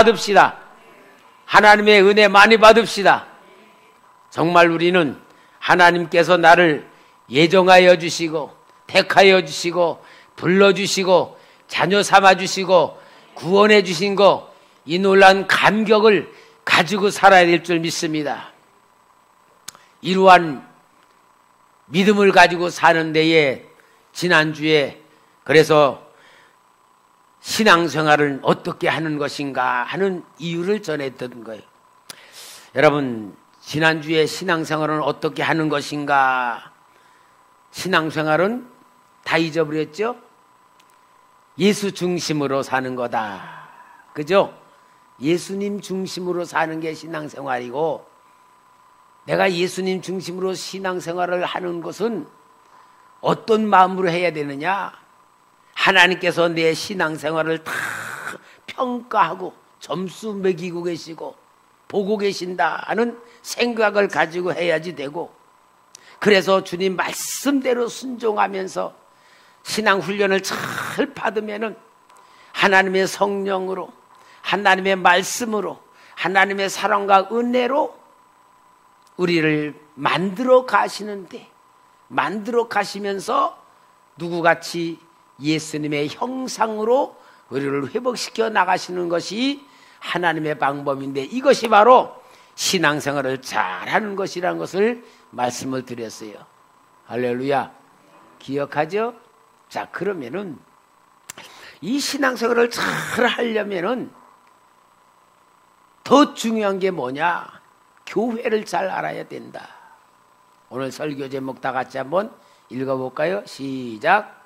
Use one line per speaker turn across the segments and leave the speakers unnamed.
받읍시다. 하나님의 은혜 많이 받읍시다. 정말 우리는 하나님께서 나를 예정하여 주시고 택하여 주시고 불러주시고 자녀 삼아주시고 구원해 주신 거, 이 놀라운 감격을 가지고 살아야 될 줄 믿습니다. 이러한 믿음을 가지고 사는 데에 지난주에 그래서 신앙생활을 어떻게 하는 것인가 하는 이유를 전했던 거예요. 여러분, 지난주에 신앙생활은 어떻게 하는 것인가? 신앙생활은 다 잊어버렸죠? 예수 중심으로 사는 거다. 그죠? 예수님 중심으로 사는 게 신앙생활이고, 내가 예수님 중심으로 신앙생활을 하는 것은 어떤 마음으로 해야 되느냐? 하나님께서 내 신앙생활을 다 평가하고 점수 매기고 계시고 보고 계신다 하는 생각을 가지고 해야지 되고, 그래서 주님 말씀대로 순종하면서 신앙훈련을 잘 받으면은 하나님의 성령으로, 하나님의 말씀으로, 하나님의 사랑과 은혜로 우리를 만들어 가시는데, 만들어 가시면서 누구같이 예수님의 형상으로 우리를 회복시켜 나가시는 것이 하나님의 방법인데, 이것이 바로 신앙생활을 잘하는 것이라는 것을 말씀을 드렸어요. 할렐루야. 기억하죠? 자, 그러면은 이 신앙생활을 잘 하려면은 더 중요한 게 뭐냐? 교회를 잘 알아야 된다. 오늘 설교 제목 다 같이 한번 읽어볼까요? 시작.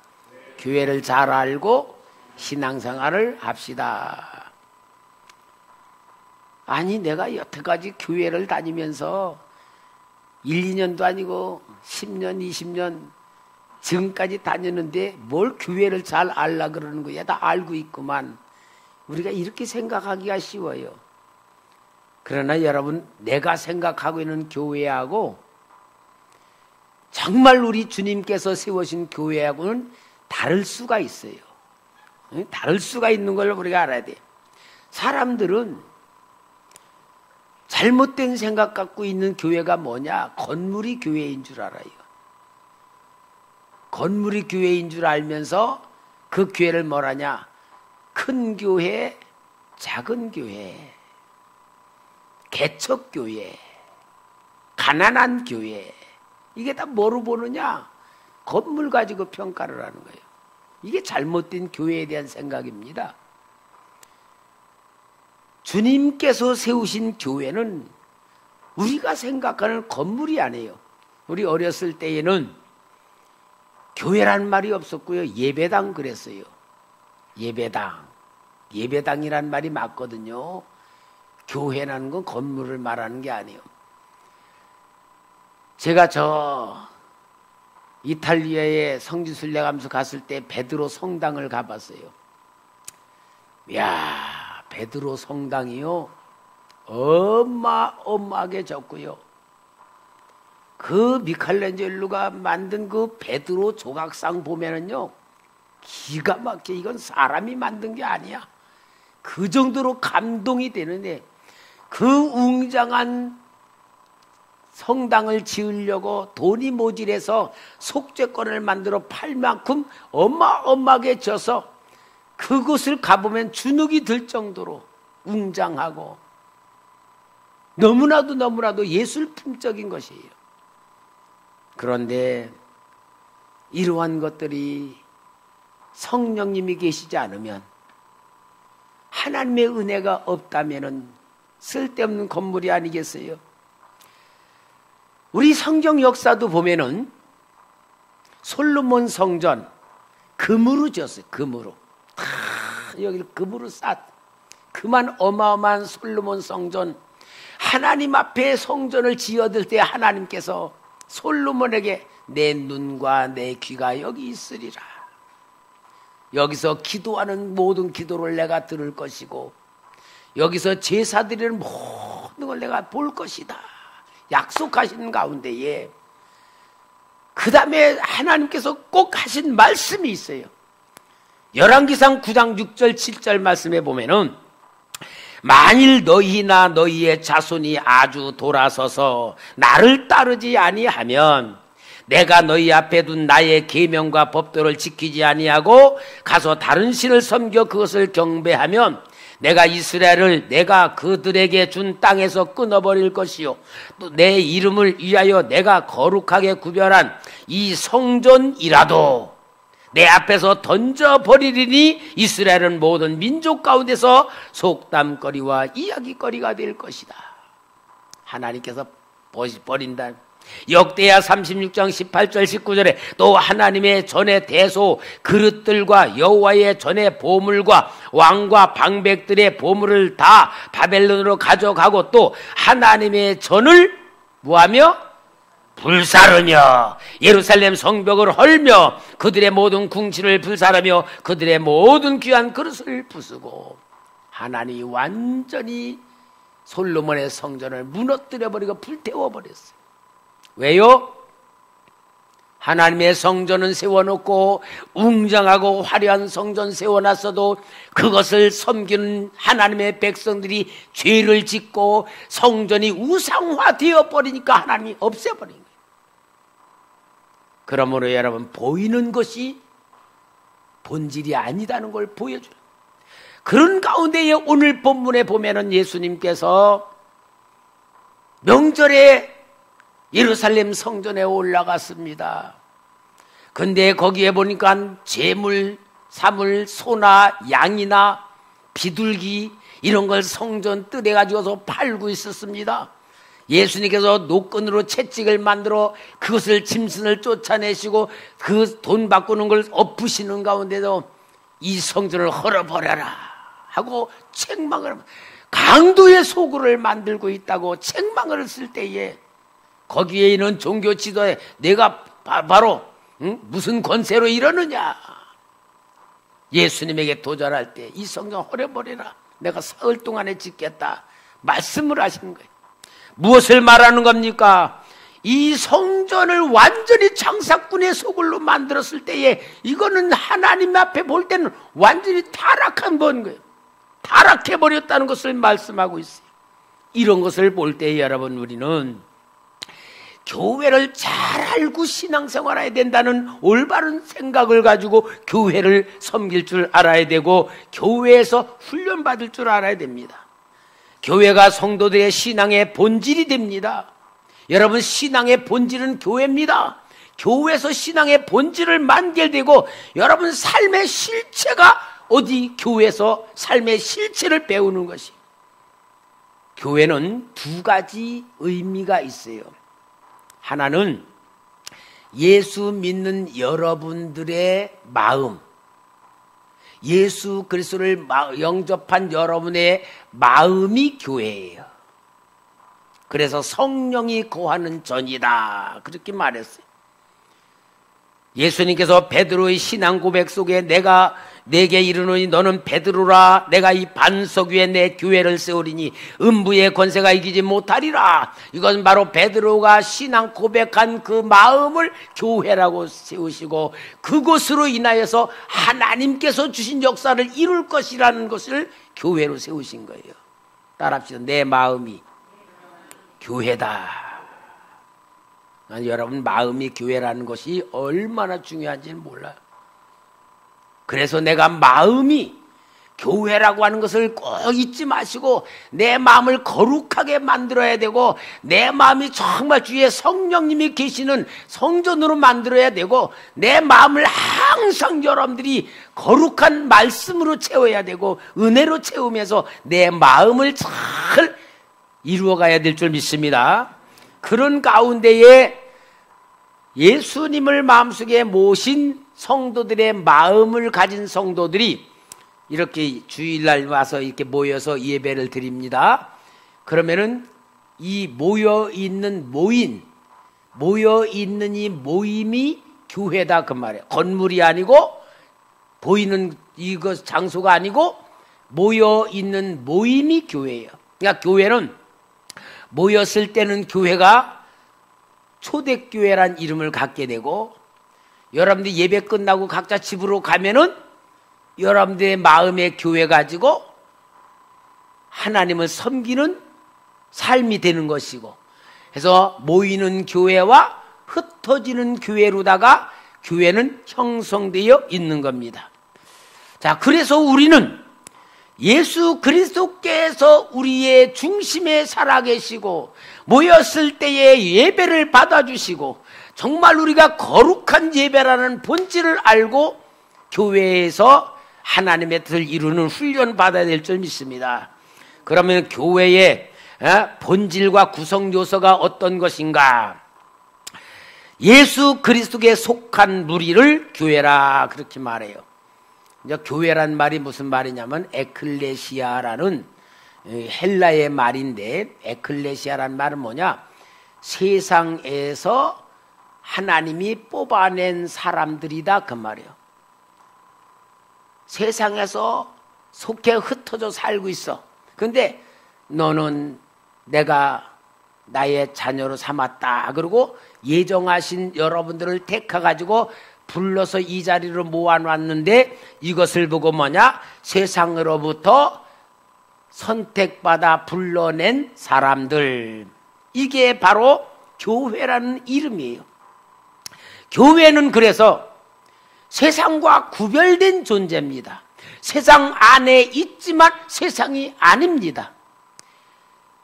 교회를 잘 알고 신앙생활을 합시다. 아니, 내가 여태까지 교회를 다니면서 1, 2년도 아니고 10년, 20년 지금까지 다녔는데 뭘 교회를 잘 알라 그러는 거야. 다 알고 있구만. 우리가 이렇게 생각하기가 쉬워요. 그러나 여러분, 내가 생각하고 있는 교회하고 정말 우리 주님께서 세우신 교회하고는 다를 수가 있어요. 다를 수가 있는 걸 우리가 알아야 돼요. 사람들은 잘못된 생각 갖고 있는 교회가 뭐냐? 건물이 교회인 줄 알아요. 건물이 교회인 줄 알면서 그 교회를 뭐라냐? 큰 교회, 작은 교회, 개척교회, 가난한 교회, 이게 다 뭐로 보느냐? 건물 가지고 평가를 하는 거예요. 이게 잘못된 교회에 대한 생각입니다. 주님께서 세우신 교회는 우리가 생각하는 건물이 아니에요. 우리 어렸을 때에는 교회란 말이 없었고요. 예배당 그랬어요. 예배당. 예배당이란 말이 맞거든요. 교회라는 건 건물을 말하는 게 아니에요. 제가 이탈리아에 성지순례 가면서 갔을 때 베드로 성당을 가봤어요. 이야, 베드로 성당이요, 어마어마하게 졌고요. 그 미켈란젤로가 만든 그 베드로 조각상 보면은요, 기가 막혀. 이건 사람이 만든 게 아니야. 그 정도로 감동이 되는데, 그 웅장한 성당을 지으려고 돈이 모자라서 속죄권을 만들어 팔 만큼 어마어마하게 져서 그곳을 가보면 주눅이 들 정도로 웅장하고 너무나도 예술품적인 것이에요. 그런데 이러한 것들이 성령님이 계시지 않으면, 하나님의 은혜가 없다면 쓸데없는 건물이 아니겠어요? 우리 성경 역사도 보면은 솔로몬 성전 금으로 지었어요. 금으로. 여기를 금으로 그만 어마어마한 솔로몬 성전, 하나님 앞에 성전을 지어들 때 하나님께서 솔로몬에게 내 눈과 내 귀가 여기 있으리라. 여기서 기도하는 모든 기도를 내가 들을 것이고, 여기서 제사드리는 모든 걸 내가 볼 것이다. 약속하시는 가운데에 그 다음에 하나님께서 꼭 하신 말씀이 있어요. 열왕기상 9장 6절 7절 말씀에 보면은 만일 너희나 너희의 자손이 아주 돌아서서 나를 따르지 아니하면 내가 너희 앞에 둔 나의 계명과 법도를 지키지 아니하고 가서 다른 신을 섬겨 그것을 경배하면 내가 이스라엘을 내가 그들에게 준 땅에서 끊어버릴 것이요 또 내 이름을 위하여 내가 거룩하게 구별한 이 성전이라도 내 앞에서 던져버리리니 이스라엘은 모든 민족 가운데서 속담거리와 이야기거리가 될 것이다. 하나님께서 버린다. 역대하 36장 18절 19절에 또 하나님의 전의 대소 그릇들과 여호와의 전의 보물과 왕과 방백들의 보물을 다 바벨론으로 가져가고 또 하나님의 전을 뭐하며 불사르며 예루살렘 성벽을 헐며 그들의 모든 궁실을 불사르며 그들의 모든 귀한 그릇을 부수고 하나님이 완전히 솔로몬의 성전을 무너뜨려버리고 불태워버렸어요. 왜요? 하나님의 성전은 세워놓고 웅장하고 화려한 성전 세워놨어도 그것을 섬기는 하나님의 백성들이 죄를 짓고 성전이 우상화되어 버리니까 하나님이 없애버린 거예요. 그러므로 여러분 보이는 것이 본질이 아니다는 걸 보여줘요. 그런 가운데에 오늘 본문에 보면은 예수님께서 명절에 예루살렘 성전에 올라갔습니다. 근데 거기에 보니까 재물, 사물, 소나 양이나 비둘기 이런 걸 성전 뜰에 가지고서 팔고 있었습니다. 예수님께서 노끈으로 채찍을 만들어 그것을 짐승을 쫓아내시고 그 돈 바꾸는 걸 엎으시는 가운데도 이 성전을 헐어버려라 하고 책망을 강도의 소굴을 만들고 있다고 책망을 쓸 때에 거기에 있는 종교 지도에 내가 바로 무슨 권세로 이러느냐 예수님에게 도전할 때 이 성전 헐어버려라 내가 사흘 동안에 짓겠다 말씀을 하시는 거예요. 무엇을 말하는 겁니까? 이 성전을 완전히 장사꾼의 소굴로 만들었을 때에 이거는 하나님 앞에 볼 때는 완전히 타락한 번 거예요. 타락해버렸다는 것을 말씀하고 있어요. 이런 것을 볼 때 여러분 우리는 교회를 잘 알고 신앙생활해야 된다는 올바른 생각을 가지고 교회를 섬길 줄 알아야 되고 교회에서 훈련받을 줄 알아야 됩니다. 교회가 성도들의 신앙의 본질이 됩니다. 여러분 신앙의 본질은 교회입니다. 교회에서 신앙의 본질을 만들되고 여러분 삶의 실체가 어디 교회에서 삶의 실체를 배우는 것이 교회는 두 가지 의미가 있어요. 하나는 예수 믿는 여러분들의 마음, 예수 그리스도를 영접한 여러분의 마음이 교회예요. 그래서 성령이 거하는 전이다 그렇게 말했어요. 예수님께서 베드로의 신앙 고백 속에 내게 이르노니 너는 베드로라 내가 이 반석 위에 내 교회를 세우리니 음부의 권세가 이기지 못하리라. 이것은 바로 베드로가 신앙 고백한 그 마음을 교회라고 세우시고 그것으로 인하여서 하나님께서 주신 역사를 이룰 것이라는 것을 교회로 세우신 거예요. 따라합시다. 내 마음이 교회다. 여러분 마음이 교회라는 것이 얼마나 중요한지는 몰라요. 그래서 내가 마음이 교회라고 하는 것을 꼭 잊지 마시고 내 마음을 거룩하게 만들어야 되고 내 마음이 정말 주의 성령님이 계시는 성전으로 만들어야 되고 내 마음을 항상 여러분들이 거룩한 말씀으로 채워야 되고 은혜로 채우면서 내 마음을 잘 이루어가야 될 줄 믿습니다. 그런 가운데에 예수님을 마음속에 모신 성도들의 마음을 가진 성도들이 이렇게 주일날 와서 이렇게 모여서 예배를 드립니다. 그러면은 이 모여있는 이 모임이 교회다 그 말이에요. 건물이 아니고 보이는 이것 장소가 아니고 모여있는 모임이 교회예요. 그러니까 교회는 모였을 때는 교회가 초대교회란 이름을 갖게 되고 여러분들이 예배 끝나고 각자 집으로 가면은 여러분들의 마음의 교회 가지고 하나님을 섬기는 삶이 되는 것이고, 그래서 모이는 교회와 흩어지는 교회로다가 교회는 형성되어 있는 겁니다. 자, 그래서 우리는 예수 그리스도께서 우리의 중심에 살아계시고 모였을 때에 예배를 받아주시고 정말 우리가 거룩한 예배라는 본질을 알고 교회에서 하나님의 뜻을 이루는 훈련 받아야 될 줄 믿습니다. 그러면 교회의 본질과 구성 요소가 어떤 것인가? 예수 그리스도께 속한 무리를 교회라 그렇게 말해요. 이제 교회란 말이 무슨 말이냐면 에클레시아라는 헬라의 말인데, 에클레시아란 말은 뭐냐? 세상에서 하나님이 뽑아낸 사람들이다 그 말이에요. 세상에서 속해 흩어져 살고 있어. 근데 너는 내가 나의 자녀로 삼았다. 그리고 예정하신 여러분들을 택해가지고 불러서 이 자리로 모아놨는데 이것을 보고 뭐냐? 세상으로부터 선택받아 불러낸 사람들. 이게 바로 교회라는 이름이에요. 교회는 그래서 세상과 구별된 존재입니다. 세상 안에 있지만 세상이 아닙니다.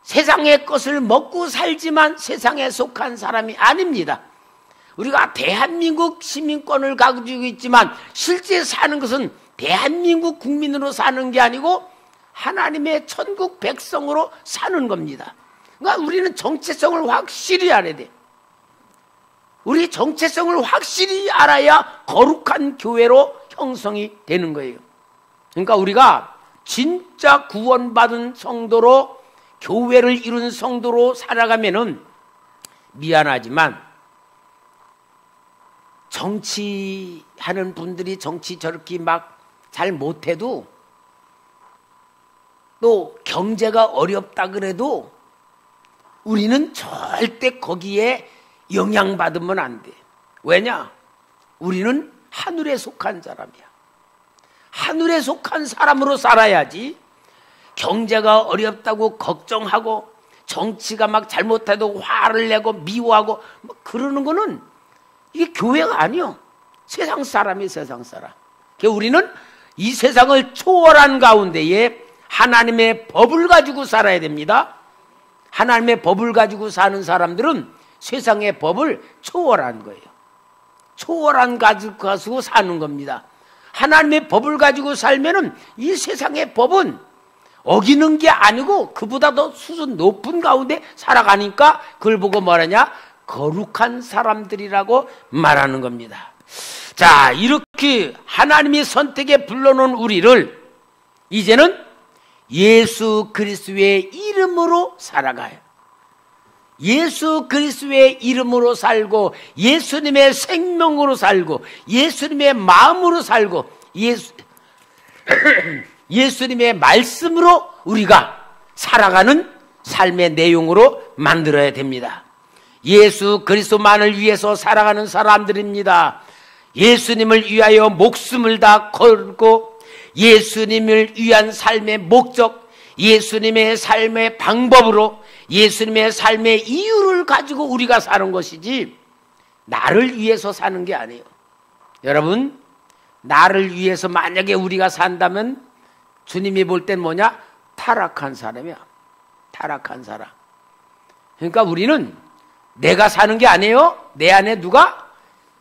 세상의 것을 먹고 살지만 세상에 속한 사람이 아닙니다. 우리가 대한민국 시민권을 가지고 있지만 실제 사는 것은 대한민국 국민으로 사는 게 아니고 하나님의 천국 백성으로 사는 겁니다. 그러니까 우리는 정체성을 확실히 알아야 돼. 우리 정체성을 확실히 알아야 거룩한 교회로 형성이 되는 거예요. 그러니까 우리가 진짜 구원받은 성도로, 교회를 이룬 성도로 살아가면은 미안하지만 정치하는 분들이 정치 저렇게 막 잘 못해도, 또 경제가 어렵다 그래도 우리는 절대 거기에 영향받으면 안 돼. 왜냐? 우리는 하늘에 속한 사람이야. 하늘에 속한 사람으로 살아야지. 경제가 어렵다고 걱정하고 정치가 막 잘못해도 화를 내고 미워하고 뭐 그러는 거는 이게 교회가 아니요. 세상 사람이 세상 사람. 그러니까 우리는 이 세상을 초월한 가운데에 하나님의 법을 가지고 살아야 됩니다. 하나님의 법을 가지고 사는 사람들은 세상의 법을 초월한 거예요. 초월한 가지고 사는 겁니다. 하나님의 법을 가지고 살면은 이 세상의 법은 어기는 게 아니고 그보다 더 수준 높은 가운데 살아가니까 그걸 보고 뭐하냐? 거룩한 사람들이라고 말하는 겁니다. 자, 이렇게 하나님이 선택에 불러놓은 우리를 이제는 예수 그리스도의 이름으로 살아가요. 예수 그리스도의 이름으로 살고 예수님의 생명으로 살고 예수님의 마음으로 살고 예수님의 말씀으로 우리가 살아가는 삶의 내용으로 만들어야 됩니다. 예수 그리스도만을 위해서 살아가는 사람들입니다. 예수님을 위하여 목숨을 다 걸고 예수님을 위한 삶의 목적, 예수님의 삶의 방법으로 예수님의 삶의 이유를 가지고 우리가 사는 것이지 나를 위해서 사는 게 아니에요. 여러분, 나를 위해서 만약에 우리가 산다면 주님이 볼 땐 뭐냐? 타락한 사람이야. 타락한 사람. 그러니까 우리는 내가 사는 게 아니에요. 내 안에 누가?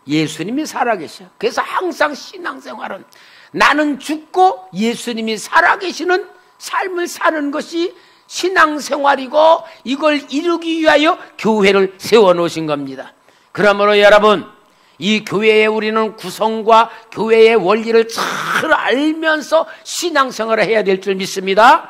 예수님이 살아계셔. 그래서 항상 신앙생활은 나는 죽고 예수님이 살아계시는 삶을 사는 것이 신앙생활이고 이걸 이루기 위하여 교회를 세워놓으신 겁니다. 그러므로 여러분, 이 교회에 우리는 구성과 교회의 원리를 잘 알면서 신앙생활을 해야 될 줄 믿습니다.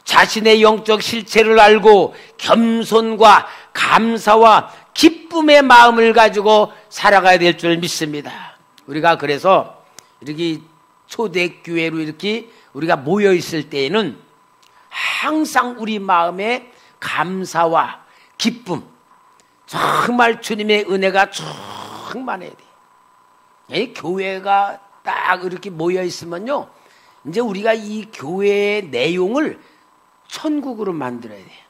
자신의 영적 실체를 알고 겸손과 감사와 기쁨의 마음을 가지고 살아가야 될 줄 믿습니다. 우리가 그래서 이렇게 초대교회로 이렇게 우리가 모여 있을 때에는 항상 우리 마음에 감사와 기쁨, 정말 주님의 은혜가 충만해야 돼. 교회가 딱 이렇게 모여 있으면요, 이제 우리가 이 교회의 내용을 천국으로 만들어야 돼요.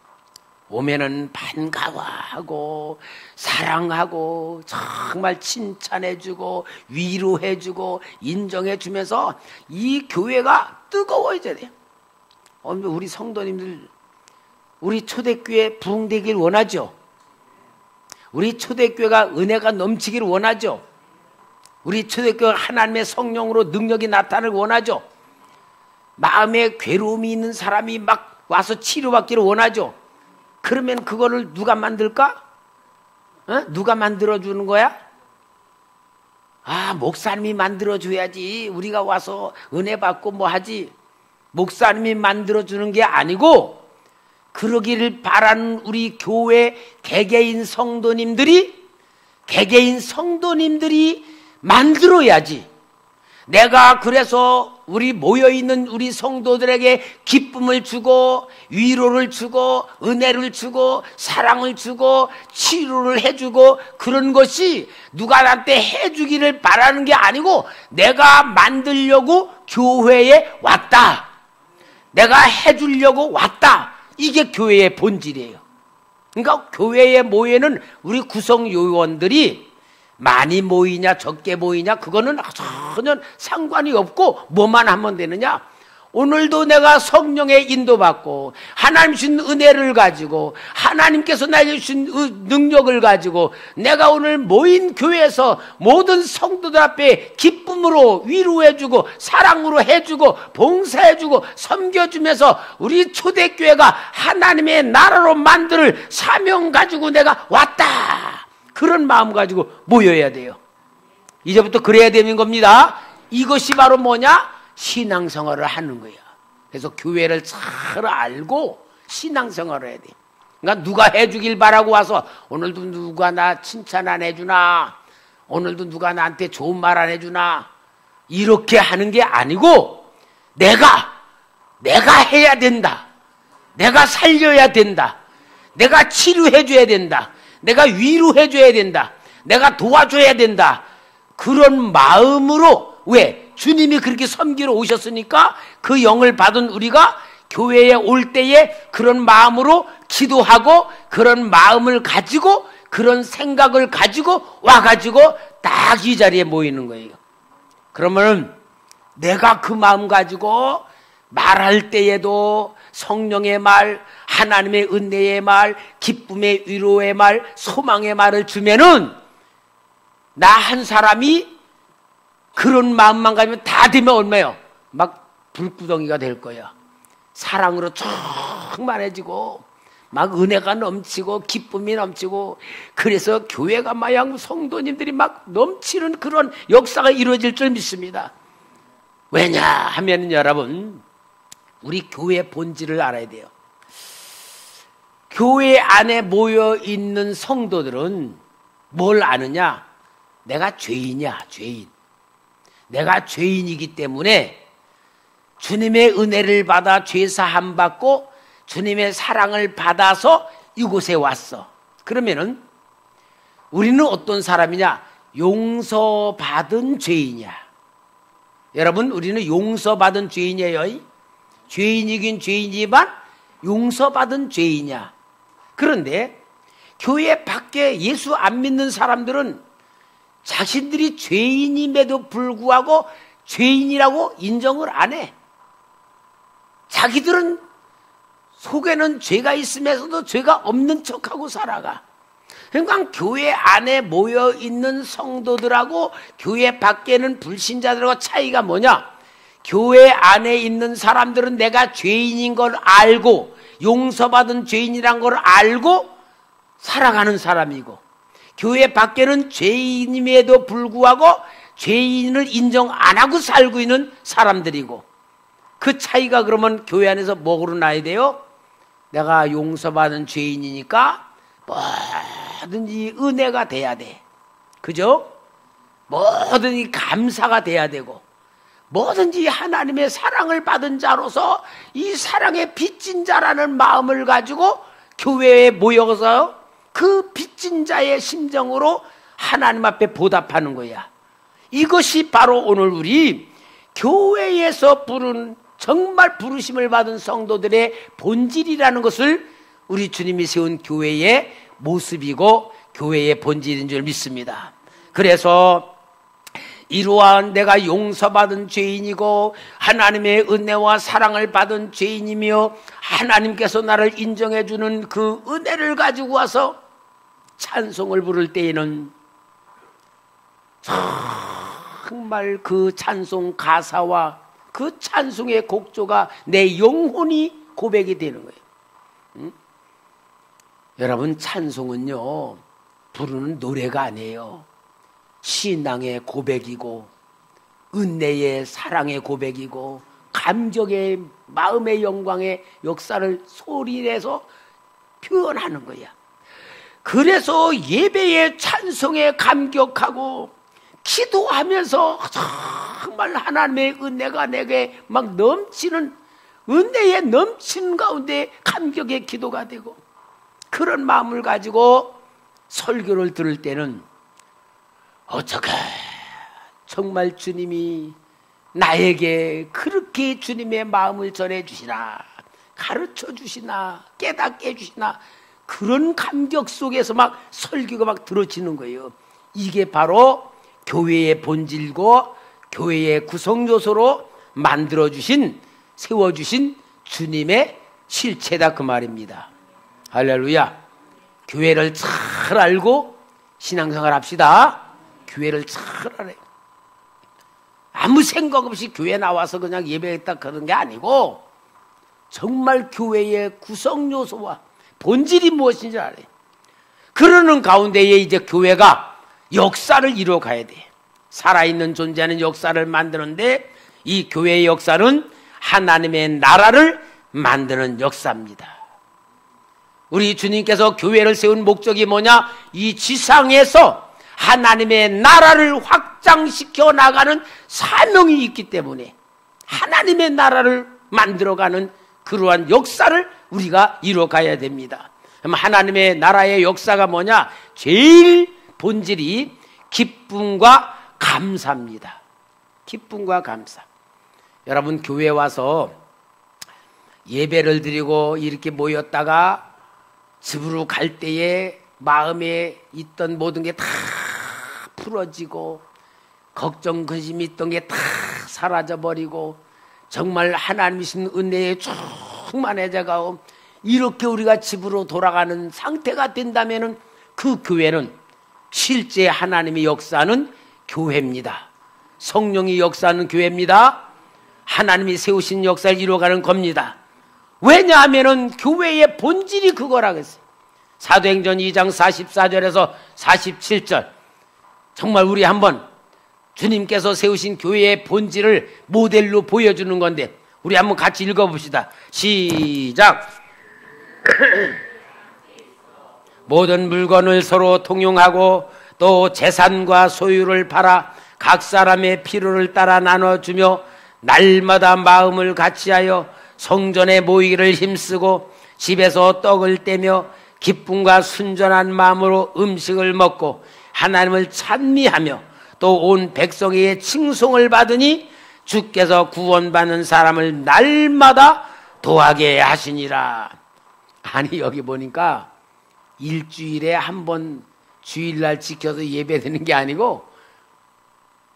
오면은 반가워하고 사랑하고 정말 칭찬해주고 위로해주고 인정해주면서 이 교회가 뜨거워져야 돼요. 우리 성도님들, 우리 초대교회 부흥되길 원하죠? 우리 초대교회가 은혜가 넘치기를 원하죠? 우리 초대교회가 하나님의 성령으로 능력이 나타나길 원하죠? 마음에 괴로움이 있는 사람이 막 와서 치료받기를 원하죠? 그러면 그거를 누가 만들까? 누가 만들어주는 거야? 목사님이 만들어줘야지. 우리가 와서 은혜 받고 뭐 하지. 목사님이 만들어주는 게 아니고 그러기를 바라는 우리 교회 개개인 성도님들이 만들어야지. 내가 그래서 우리 모여있는 우리 성도들에게 기쁨을 주고 위로를 주고 은혜를 주고 사랑을 주고 치료를 해주고 그런 것이 누가 나한테 해주기를 바라는 게 아니고 내가 만들려고 교회에 왔다. 내가 해주려고 왔다. 이게 교회의 본질이에요. 그러니까 교회에 모이는 우리 구성 요원들이 많이 모이냐 적게 모이냐 그거는 전혀 상관이 없고 뭐만 하면 되느냐. 오늘도 내가 성령의 인도받고 하나님 주신 은혜를 가지고 하나님께서 나에게 주신 능력을 가지고 내가 오늘 모인 교회에서 모든 성도들 앞에 기쁨으로 위로해주고 사랑으로 해주고 봉사해주고 섬겨주면서 우리 초대교회가 하나님의 나라로 만들 사명 가지고 내가 왔다. 그런 마음 가지고 모여야 돼요. 이제부터 그래야 되는 겁니다. 이것이 바로 뭐냐? 신앙생활을 하는 거야. 그래서 교회를 잘 알고 신앙생활을 해야 돼. 그러니까 누가 해주길 바라고 와서 오늘도 누가 나 칭찬 안 해주나, 오늘도 누가 나한테 좋은 말 안 해주나, 이렇게 하는 게 아니고 내가 해야 된다. 내가 살려야 된다. 내가 치료해줘야 된다. 내가 위로해줘야 된다. 내가 도와줘야 된다. 그런 마음으로, 왜? 주님이 그렇게 섬기러 오셨으니까 그 영을 받은 우리가 교회에 올 때에 그런 마음으로 기도하고 그런 마음을 가지고 그런 생각을 가지고 와가지고 딱 이 자리에 모이는 거예요. 그러면 내가 그 마음 가지고 말할 때에도 성령의 말, 하나님의 은혜의 말, 기쁨의 위로의 말, 소망의 말을 주면은 나 한 사람이 그런 마음만 가지면 다 되면 얼마예요? 막 불구덩이가 될 거야. 사랑으로 충만해지고 막 은혜가 넘치고 기쁨이 넘치고 그래서 교회가 마냥 성도님들이 막 넘치는 그런 역사가 이루어질 줄 믿습니다. 왜냐하면 여러분 우리 교회 본질을 알아야 돼요. 교회 안에 모여 있는 성도들은 뭘 아느냐? 내가 죄인이야, 죄인. 내가 죄인이기 때문에 주님의 은혜를 받아 죄사함 받고 주님의 사랑을 받아서 이곳에 왔어. 그러면은 우리는 어떤 사람이냐? 용서받은 죄인이야. 여러분, 우리는 용서받은 죄인이에요. 죄인이긴 죄인이지만 용서받은 죄인이야. 그런데 교회 밖에 예수 안 믿는 사람들은 자신들이 죄인임에도 불구하고 죄인이라고 인정을 안 해. 자기들은 속에는 죄가 있으면서도 죄가 없는 척하고 살아가. 그러니까 교회 안에 모여있는 성도들하고 교회 밖에는 불신자들하고 차이가 뭐냐? 교회 안에 있는 사람들은 내가 죄인인 걸 알고 용서받은 죄인이란 걸 알고 살아가는 사람이고 교회 밖에는 죄인임에도 불구하고 죄인을 인정 안 하고 살고 있는 사람들이고 그 차이가 그러면 교회 안에서 뭐로 나야 돼요? 내가 용서받은 죄인이니까 뭐든지 은혜가 돼야 돼. 그죠? 뭐든지 감사가 돼야 되고 뭐든지 하나님의 사랑을 받은 자로서 이 사랑에 빚진 자라는 마음을 가지고 교회에 모여서 그 빚진 자의 심정으로 하나님 앞에 보답하는 거야. 이것이 바로 오늘 우리 교회에서 부른 정말 부르심을 받은 성도들의 본질이라는 것을 우리 주님이 세운 교회의 모습이고 교회의 본질인 줄 믿습니다. 그래서 이러한 내가 용서받은 죄인이고 하나님의 은혜와 사랑을 받은 죄인이며 하나님께서 나를 인정해 주는 그 은혜를 가지고 와서 찬송을 부를 때에는 정말 그 찬송 가사와 그 찬송의 곡조가 내 영혼이 고백이 되는 거예요. 응? 여러분, 찬송은요 부르는 노래가 아니에요. 신앙의 고백이고 은혜의 사랑의 고백이고 감격의 마음의 영광의 역사를 소리내서 표현하는 거야. 그래서 예배의 찬송에 감격하고 기도하면서 정말 하나님의 은혜가 내게 막 넘치는 은혜에 넘치는 가운데 감격의 기도가 되고 그런 마음을 가지고 설교를 들을 때는 어떻게 정말 주님이 나에게 그렇게 주님의 마음을 전해주시나 가르쳐 주시나 깨닫게 해주시나 그런 감격 속에서 막 설교가 막 들어지는 거예요. 이게 바로 교회의 본질고 교회의 구성요소로 만들어주신 세워주신 주님의 실체다 그 말입니다. 할렐루야. 교회를 잘 알고 신앙생활 합시다. 교회를 잘 알아요. 아무 생각 없이 교회 나와서 그냥 예배했다 그런 게 아니고 정말 교회의 구성요소와 본질이 무엇인지 알아요. 그러는 가운데에 이제 교회가 역사를 이루어가야 돼. 살아있는 존재하는 역사를 만드는데 이 교회의 역사는 하나님의 나라를 만드는 역사입니다. 우리 주님께서 교회를 세운 목적이 뭐냐? 이 지상에서 하나님의 나라를 확장시켜 나가는 사명이 있기 때문에 하나님의 나라를 만들어가는 그러한 역사를 우리가 이루어가야 됩니다. 그럼 하나님의 나라의 역사가 뭐냐? 제일 본질이 기쁨과 감사입니다. 기쁨과 감사. 여러분, 교회에 와서 예배를 드리고 이렇게 모였다가 집으로 갈 때에 마음에 있던 모든 게 다 풀어지고 걱정 근심이 있던 게 다 사라져버리고 정말 하나님이신 은혜에 충만해져가고 이렇게 우리가 집으로 돌아가는 상태가 된다면 그 교회는 실제 하나님의 역사는 교회입니다. 성령이 역사하는 교회입니다. 하나님이 세우신 역사를 이루어가는 겁니다. 왜냐하면 교회의 본질이 그거라고 했어요. 사도행전 2장 44절에서 47절 정말 우리 한번 주님께서 세우신 교회의 본질을 모델로 보여주는 건데 우리 한번 같이 읽어봅시다. 시작. 모든 물건을 서로 통용하고 또 재산과 소유를 팔아 각 사람의 필요를 따라 나눠주며 날마다 마음을 같이하여 성전에 모이기를 힘쓰고 집에서 떡을 떼며 기쁨과 순전한 마음으로 음식을 먹고 하나님을 찬미하며 또 온 백성의 칭송을 받으니 주께서 구원받는 사람을 날마다 도하게 하시니라. 아니 여기 보니까 일주일에 한 번 주일날 지켜서 예배드리는 게 아니고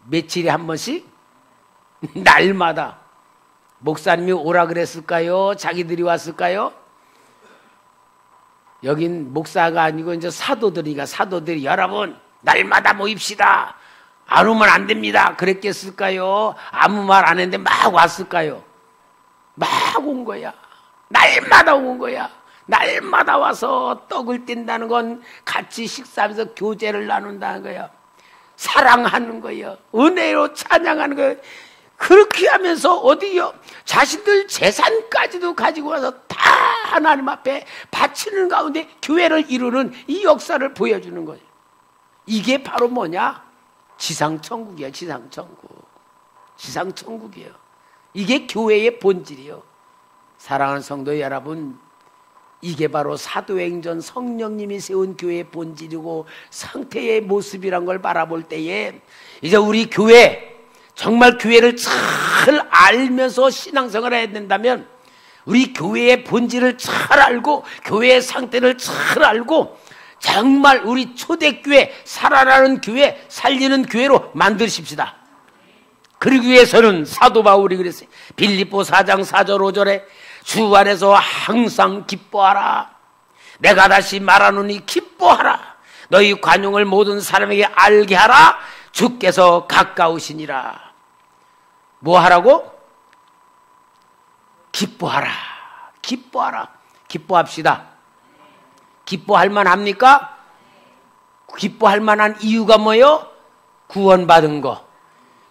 며칠에 한 번씩 날마다 목사님이 오라 그랬을까요? 자기들이 왔을까요? 여긴 목사가 아니고 이제 사도들이니까 사도들이 여러분 날마다 모입시다. 안 오면 안 됩니다. 그랬겠을까요? 아무 말 안 했는데 막 왔을까요? 막 온 거야. 날마다 온 거야. 날마다 와서 떡을 뗀다는 건 같이 식사하면서 교제를 나눈다는 거야. 사랑하는 거예요. 은혜로 찬양하는 거예요. 그렇게 하면서 어디요? 자신들 재산까지도 가지고 와서 다 하나님 앞에 바치는 가운데 교회를 이루는 이 역사를 보여주는 거예요. 이게 바로 뭐냐? 지상천국이야. 지상천국. 지상천국이에요. 이게 교회의 본질이에요. 사랑하는 성도 여러분, 이게 바로 사도행전 성령님이 세운 교회의 본질이고 상태의 모습이란 걸 바라볼 때에 이제 우리 교회 정말 교회를 잘 알면서 신앙생활을 해야 된다면 우리 교회의 본질을 잘 알고 교회의 상태를 잘 알고 정말 우리 초대교회, 살아나는 교회, 살리는 교회로 만드십시다. 그러기 위해서는 사도 바울이 그랬어요. 빌립보 4장 4절 5절에 주 안에서 항상 기뻐하라. 내가 다시 말하노니 기뻐하라. 너희 관용을 모든 사람에게 알게 하라. 주께서 가까우시니라. 뭐 하라고? 기뻐하라. 기뻐하라. 기뻐합시다. 기뻐할 만합니까? 기뻐할 만한 이유가 뭐예요? 구원받은 거,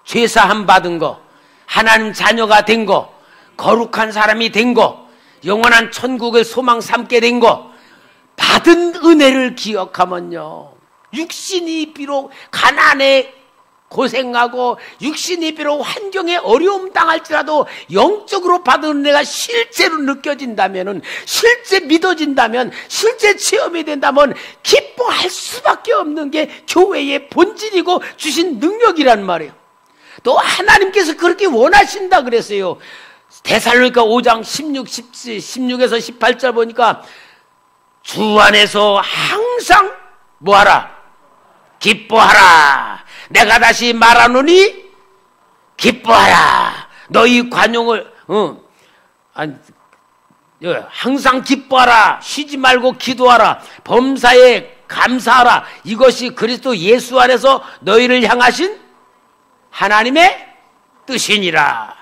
죄사함 받은 거, 하나님 자녀가 된 거, 거룩한 사람이 된 거, 영원한 천국을 소망 삼게 된 거, 받은 은혜를 기억하면요, 육신이 비록 가난에 고생하고 육신이 비록 환경에 어려움 당할지라도 영적으로 받은 은혜가 실제로 느껴진다면, 실제 믿어진다면, 실제 체험이 된다면 기뻐할 수밖에 없는 게 교회의 본질이고 주신 능력이란 말이에요. 또 하나님께서 그렇게 원하신다 그랬어요. 데살로니가 5장 16에서 18절 보니까 주 안에서 항상 뭐하라? 기뻐하라. 내가 다시 말하노니 기뻐하라. 너희 관용을 항상 기뻐하라. 쉬지 말고 기도하라. 범사에 감사하라. 이것이 그리스도 예수 안에서 너희를 향하신 하나님의 뜻이니라.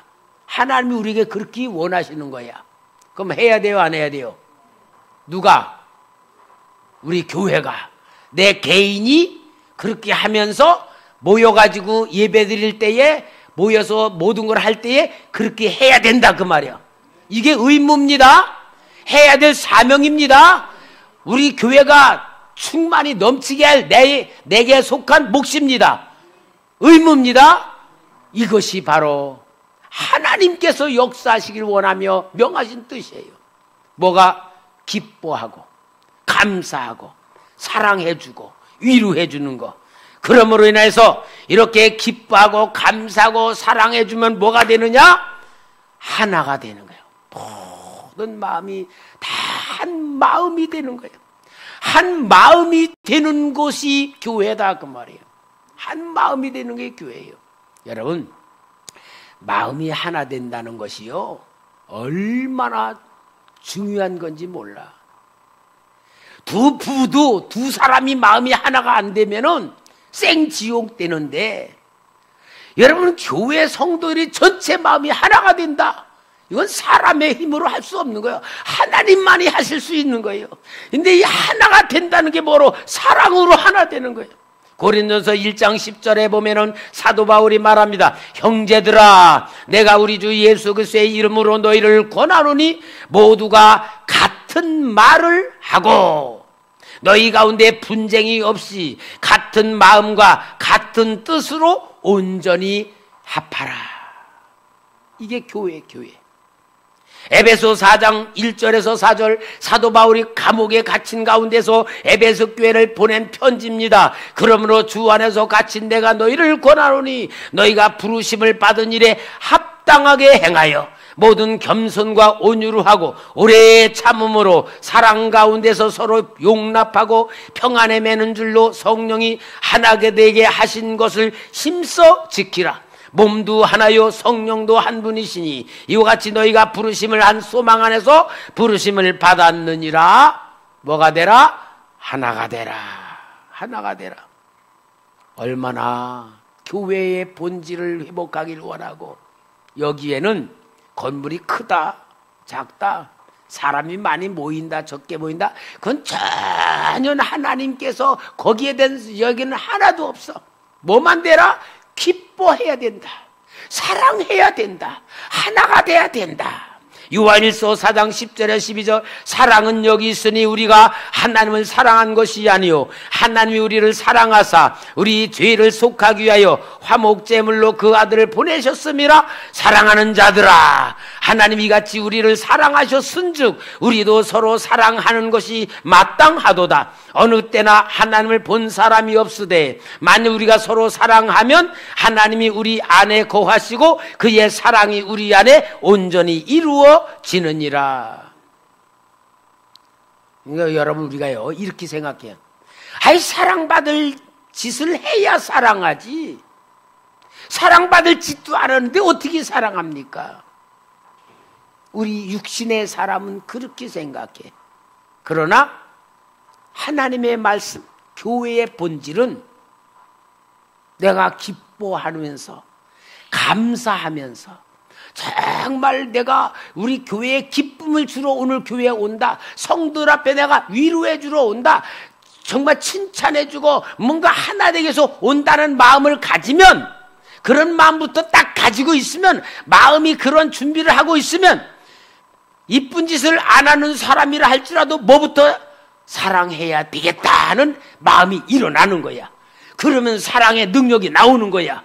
하나님이 우리에게 그렇게 원하시는 거야. 그럼 해야 돼요, 안 해야 돼요? 누가? 우리 교회가, 내 개인이 그렇게 하면서 모여가지고 예배 드릴 때에, 모여서 모든 걸 할 때에 그렇게 해야 된다 그 말이야. 이게 의무입니다. 해야 될 사명입니다. 우리 교회가 충만히 넘치게 할 내게 속한 몫입니다. 의무입니다. 이것이 바로 하나님께서 역사하시길 원하며 명하신 뜻이에요. 뭐가? 기뻐하고 감사하고 사랑해주고 위로해주는 거. 그러므로 인해서 이렇게 기뻐하고 감사하고 사랑해주면 뭐가 되느냐? 하나가 되는 거예요. 모든 마음이 다 한 마음이 되는 거예요. 한 마음이 되는 곳이 교회다 그 말이에요. 한 마음이 되는 게 교회예요. 여러분, 마음이 하나 된다는 것이요, 얼마나 중요한 건지 몰라. 두 부부, 두 사람이 마음이 하나가 안 되면은 생지옥 되는데, 여러분, 교회 성도들이 전체 마음이 하나가 된다. 이건 사람의 힘으로 할 수 없는 거예요. 하나님만이 하실 수 있는 거예요. 근데 이 하나가 된다는 게 뭐로? 사랑으로 하나 되는 거예요. 고린도서 1장 10절에 보면은 사도 바울이 말합니다. 형제들아, 내가 우리 주 예수 그리스도의 이름으로 너희를 권하노니 모두가 같은 말을 하고 너희 가운데 분쟁이 없이 같은 마음과 같은 뜻으로 온전히 합하라. 이게 교회. 에베소 4장 1절에서 4절, 사도 바울이 감옥에 갇힌 가운데서 에베소 교회를 보낸 편지입니다. 그러므로 주 안에서 갇힌 내가 너희를 권하노니 너희가 부르심을 받은 일에 합당하게 행하여 모든 겸손과 온유로 하고 오래 참음으로 사랑 가운데서 서로 용납하고 평안에 매는 줄로 성령이 하나게 되게 하신 것을 힘써 지키라. 몸도 하나요 성령도 한 분이시니 이와 같이 너희가 부르심을 한 소망 안에서 부르심을 받았느니라. 뭐가 되라? 하나가 되라. 하나가 되라. 얼마나 교회의 본질을 회복하길 원하고, 여기에는 건물이 크다 작다, 사람이 많이 모인다 적게 모인다, 그건 전혀 하나님께서 거기에 대한 여기는 하나도 없어. 뭐만 되라? 기뻐해야 된다. 사랑해야 된다. 하나가 돼야 된다. 요한일서 4장 10절에 12절 사랑은 여기 있으니 우리가 하나님을 사랑한 것이 아니요 하나님이 우리를 사랑하사 우리 죄를 속하기 위하여 화목제물로 그 아들을 보내셨음이라. 사랑하는 자들아, 하나님이 같이 우리를 사랑하셨은즉 우리도 서로 사랑하는 것이 마땅하도다. 어느 때나 하나님을 본 사람이 없으되 만일 우리가 서로 사랑하면 하나님이 우리 안에 거하시고 그의 사랑이 우리 안에 온전히 이루어지느니라. 그러니까 여러분, 우리가요 이렇게 생각해요. 아이, 사랑받을 짓을 해야 사랑하지, 사랑받을 짓도 안 하는데 어떻게 사랑합니까? 우리 육신의 사람은 그렇게 생각해. 그러나 하나님의 말씀, 교회의 본질은 내가 기뻐하면서 감사하면서 정말 내가 우리 교회에 기쁨을 주러 오늘 교회에 온다, 성도들 앞에 내가 위로해 주러 온다, 정말 칭찬해 주고 뭔가 하나 되게 해서 온다는 마음을 가지면, 그런 마음부터 딱 가지고 있으면, 마음이 그런 준비를 하고 있으면 이쁜 짓을 안 하는 사람이라 할지라도 뭐부터 사랑해야 되겠다는 마음이 일어나는 거야. 그러면 사랑의 능력이 나오는 거야.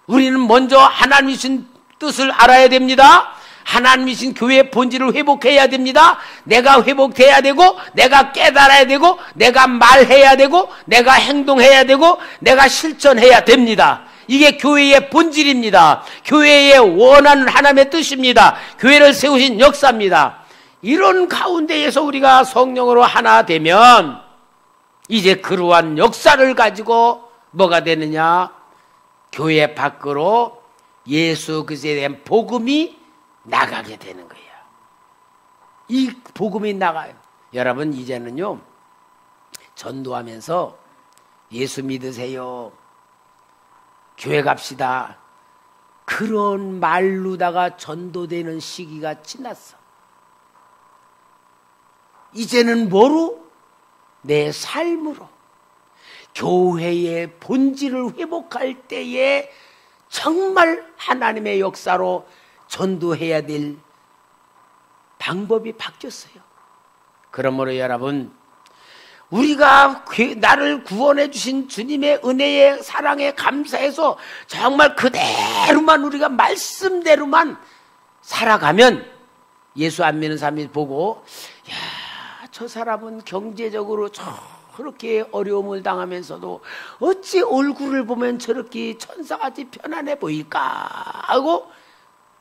우리는 먼저 하나님이신 뜻을 알아야 됩니다. 하나님이신 교회의 본질을 회복해야 됩니다. 내가 회복돼야 되고, 내가 깨달아야 되고, 내가 말해야 되고, 내가 행동해야 되고, 내가 실천해야 됩니다. 이게 교회의 본질입니다. 교회의 원하는 하나님의 뜻입니다. 교회를 세우신 역사입니다. 이런 가운데에서 우리가 성령으로 하나 되면 이제 그러한 역사를 가지고 뭐가 되느냐? 교회 밖으로 예수 그리스도에 대한 복음이 나가게 되는 거예요. 이 복음이 나가요. 여러분, 이제는요 전도하면서 예수 믿으세요, 교회 갑시다, 그런 말로다가 전도되는 시기가 지났어. 이제는 뭐로? 내 삶으로 교회의 본질을 회복할 때에 정말 하나님의 역사로 전도해야 될 방법이 바뀌었어요. 그러므로 여러분, 우리가 나를 구원해 주신 주님의 은혜의 사랑에 감사해서 정말 그대로만, 우리가 말씀대로만 살아가면 예수 안 믿는 사람이 보고, 야, 저 사람은 경제적으로 저렇게 어려움을 당하면서도 어찌 얼굴을 보면 저렇게 천사같이 편안해 보일까 하고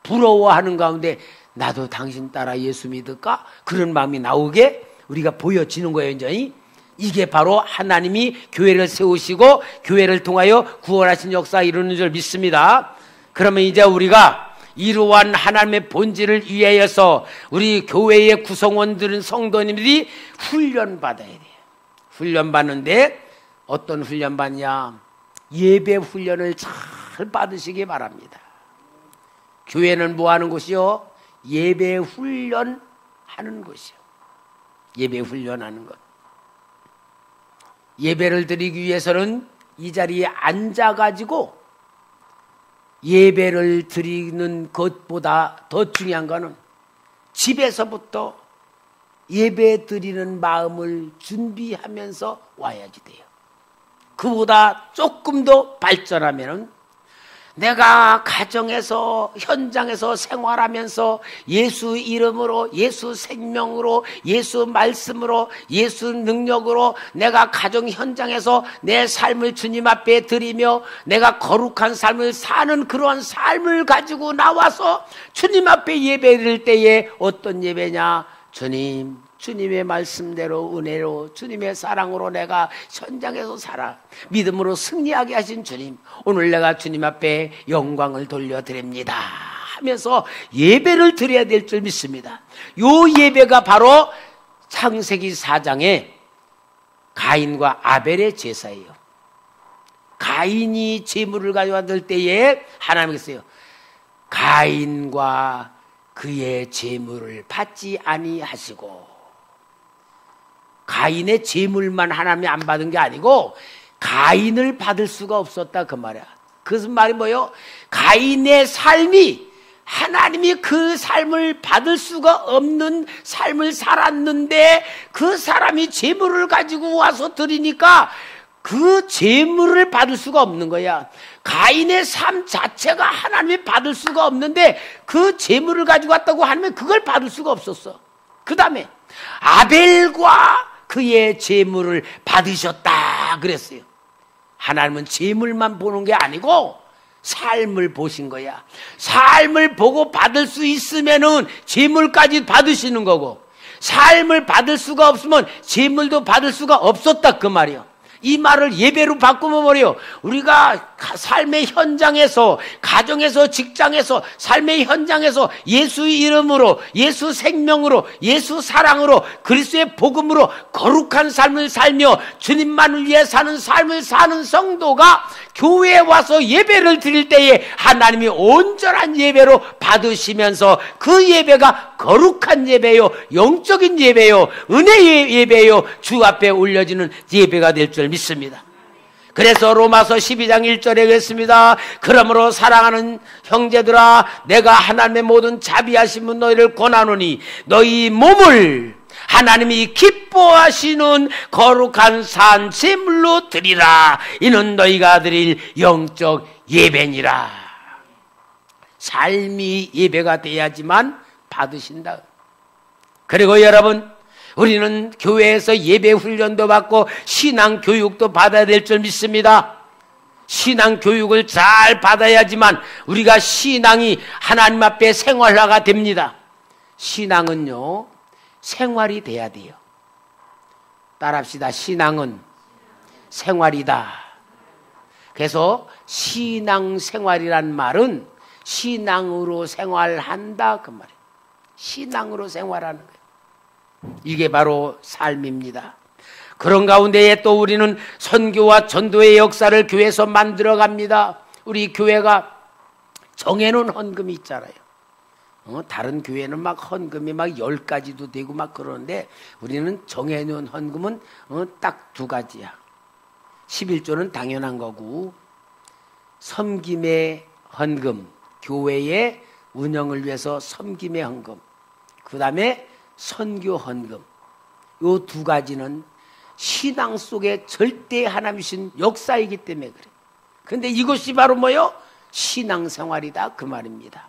부러워하는 가운데 나도 당신 따라 예수 믿을까? 그런 마음이 나오게 우리가 보여지는 거예요. 이제 이게 바로 하나님이 교회를 세우시고 교회를 통하여 구원하신 역사 이루는 줄 믿습니다. 그러면 이제 우리가 이러한 하나님의 본질을 위하여서 우리 교회의 구성원들은, 성도님들이 훈련받아야 돼요. 훈련받는데 어떤 훈련 받냐? 예배 훈련을 잘 받으시기 바랍니다. 교회는 뭐 하는 곳이요? 예배 훈련하는 곳이요. 예배 훈련하는 것. 예배를 드리기 위해서는 이 자리에 앉아가지고 예배를 드리는 것보다 더 중요한 것은 집에서부터 예배 드리는 마음을 준비하면서 와야지 돼요. 그보다 조금 더 발전하면은 내가 가정에서, 현장에서 생활하면서 예수 이름으로, 예수 생명으로, 예수 말씀으로, 예수 능력으로 내가 가정 현장에서 내 삶을 주님 앞에 드리며 내가 거룩한 삶을 사는 그러한 삶을 가지고 나와서 주님 앞에 예배 드릴 때에 어떤 예배냐? 주님의 말씀대로, 은혜로, 주님의 사랑으로 내가 현장에서 살아 믿음으로 승리하게 하신 주님, 오늘 내가 주님 앞에 영광을 돌려드립니다 하면서 예배를 드려야 될 줄 믿습니다. 요 예배가 바로 창세기 4장에 가인과 아벨의 제사예요. 가인이 제물을 가져왔을 때에 하나님께서요, 가인과 그의 제물을 받지 아니하시고, 가인의 제물만 하나님이 안 받은 게 아니고 가인을 받을 수가 없었다 그 말이야. 그것은 말이 뭐예요? 가인의 삶이 하나님이 그 삶을 받을 수가 없는 삶을 살았는데 그 사람이 재물을 가지고 와서 드리니까 그 재물을 받을 수가 없는 거야. 가인의 삶 자체가 하나님이 받을 수가 없는데 그 재물을 가지고 왔다고 하면 그걸 받을 수가 없었어. 그 다음에 아벨과 그의 재물을 받으셨다 그랬어요. 하나님은 재물만 보는 게 아니고 삶을 보신 거야. 삶을 보고 받을 수 있으면은 재물까지 받으시는 거고, 삶을 받을 수가 없으면 재물도 받을 수가 없었다 그 말이야. 이 말을 예배로 바꾸면 뭐래요? 우리가 삶의 현장에서, 가정에서, 직장에서, 삶의 현장에서 예수의 이름으로, 예수 생명으로, 예수 사랑으로, 그리스도의 복음으로 거룩한 삶을 살며 주님만을 위해 사는 삶을 사는 성도가 교회에 와서 예배를 드릴 때에 하나님이 온전한 예배로 받으시면서 그 예배가 거룩한 예배요, 영적인 예배요, 은혜의 예배요, 주 앞에 올려지는 예배가 될 줄 믿습니다. 그래서 로마서 12장 1절에 그랬습니다. 그러므로 사랑하는 형제들아, 내가 하나님의 모든 자비하심은 너희를 권하노니 너희 몸을 하나님이 기뻐하시는 거룩한 산 제물로 드리라. 이는 너희가 드릴 영적 예배니라. 삶이 예배가 돼야지만 받으신다. 그리고 여러분, 우리는 교회에서 예배 훈련도 받고 신앙 교육도 받아야 될 줄 믿습니다. 신앙 교육을 잘 받아야지만 우리가 신앙이 하나님 앞에 생활화가 됩니다. 신앙은요, 생활이 돼야 돼요. 따라합시다. 신앙은 생활이다. 그래서 신앙생활이란 말은 신앙으로 생활한다 그 말이에요. 신앙으로 생활하는 거예요. 이게 바로 삶입니다. 그런 가운데에 또 우리는 선교와 전도의 역사를 교회에서 만들어 갑니다. 우리 교회가 정해놓은 헌금이 있잖아요. 다른 교회는 막 헌금이 막 10가지도 되고 막 그러는데 우리는 정해놓은 헌금은 딱 2가지야. 11조는 당연한 거고, 섬김의 헌금, 교회의 운영을 위해서 섬김의 헌금, 그 다음에 선교 헌금, 요 2가지는 신앙 속에 절대 하나님이신 역사이기 때문에 그래. 그런데 이것이 바로 뭐요? 신앙생활이다 그 말입니다.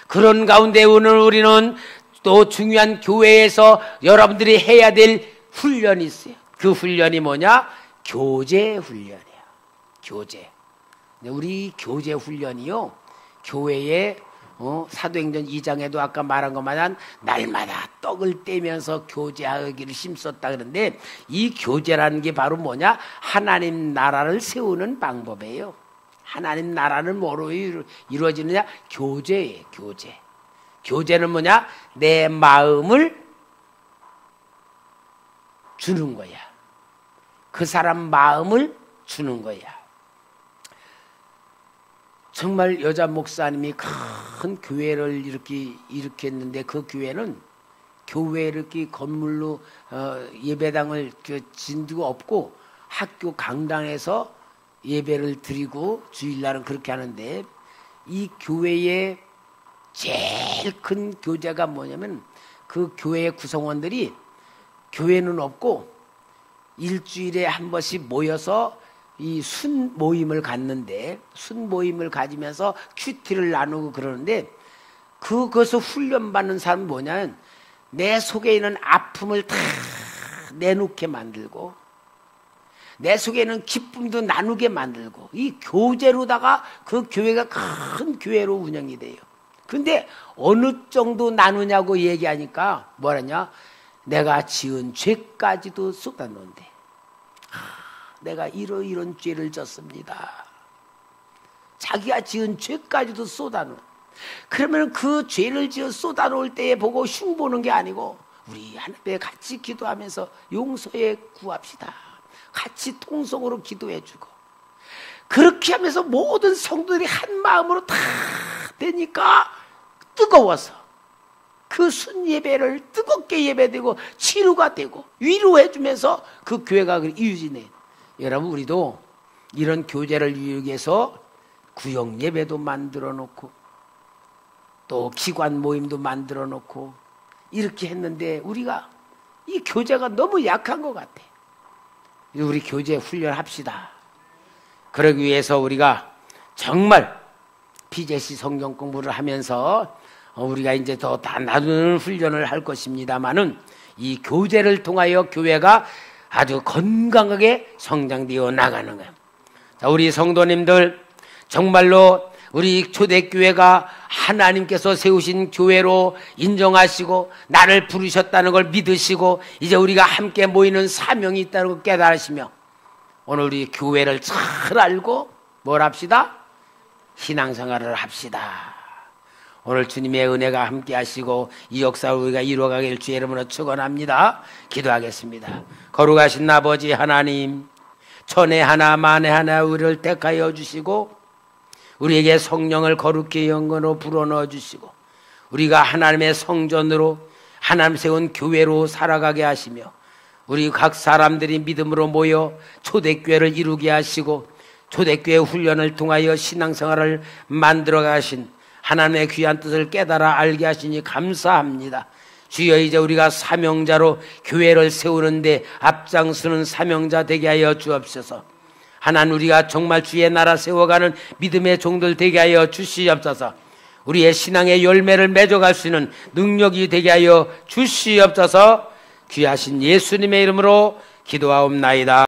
그런 가운데 오늘 우리는 또 중요한 교회에서 여러분들이 해야 될 훈련이 있어요. 그 훈련이 뭐냐? 교제 훈련이에요. 교제. 우리 교제 훈련이요, 교회에 사도행전 2장에도 아까 말한 것마냥 날마다 떡을 떼면서 교제하기를 힘썼다 그러는데, 이 교제라는 게 바로 뭐냐? 하나님 나라를 세우는 방법이에요. 하나님 나라는 뭐로 이루어지느냐? 교제예요. 교제. 교제는 뭐냐? 내 마음을 주는 거야. 그 사람 마음을 주는 거야. 정말 여자 목사님이 큰 교회를 이렇게 일으켰는데, 그 교회는 교회 이렇게 건물로 예배당을 진두가 없고 학교 강당에서 예배를 드리고 주일날은 그렇게 하는데, 이 교회의 제일 큰 교제가 뭐냐면, 그 교회의 구성원들이 교회는 없고 일주일에 한 번씩 모여서 이 순 모임을 갖는데, 순 모임을 가지면서 큐티를 나누고 그러는데, 그것을 훈련받는 사람은 뭐냐면 내 속에 있는 아픔을 다 내놓게 만들고 내 속에 있는 기쁨도 나누게 만들고, 이 교제로다가 그 교회가 큰 교회로 운영이 돼요. 근데 어느 정도 나누냐고 얘기하니까 뭐라냐? 내가 지은 죄까지도 쏟아놓는데, 내가 이런 죄를 졌습니다. 자기가 지은 죄까지도 쏟아놓은. 그러면 그 죄를 지어 쏟아놓을 때에 보고 흉보는 게 아니고, 우리 하나님께 같이 기도하면서 용서해 구합시다. 같이 통성으로 기도해주고, 그렇게 하면서 모든 성도들이 한 마음으로 다 되니까 뜨거워서 그 순예배를 뜨겁게 예배되고 치료가 되고 위로해주면서 그 교회가 이루어지네. 여러분, 우리도 이런 교제를 위해서 구역 예배도 만들어 놓고 또 기관 모임도 만들어 놓고 이렇게 했는데 우리가 이 교제가 너무 약한 것 같아. 우리 교제 훈련합시다. 그러기 위해서 우리가 정말 피제시 성경 공부를 하면서 우리가 이제 더 다 나누는 훈련을 할 것입니다만은 이 교제를 통하여 교회가 아주 건강하게 성장되어 나가는 거예요. 자, 우리 성도님들 정말로 우리 초대교회가 하나님께서 세우신 교회로 인정하시고 나를 부르셨다는 걸 믿으시고 이제 우리가 함께 모이는 사명이 있다는 걸 깨달으시며 오늘 우리 교회를 잘 알고 뭘 합시다? 신앙생활을 합시다. 오늘 주님의 은혜가 함께 하시고 이 역사를 우리가 이루어가길 주의 이름으로 축원합니다. 기도하겠습니다. 거룩하신 아버지 하나님, 천에 하나 만에 하나 우리를 택하여 주시고 우리에게 성령을 거룩히 영광으로 불어넣어 주시고 우리가 하나님의 성전으로 하나님 세운 교회로 살아가게 하시며 우리 각 사람들이 믿음으로 모여 초대교회를 이루게 하시고 초대교회 훈련을 통하여 신앙생활을 만들어 가신 하나님의 귀한 뜻을 깨달아 알게 하시니 감사합니다. 주여 이제 우리가 사명자로 교회를 세우는데 앞장서는 사명자 되게 하여 주옵소서. 하나님 우리가 정말 주의 나라 세워가는 믿음의 종들 되게 하여 주시옵소서. 우리의 신앙의 열매를 맺어갈 수 있는 능력이 되게 하여 주시옵소서. 귀하신 예수님의 이름으로 기도하옵나이다.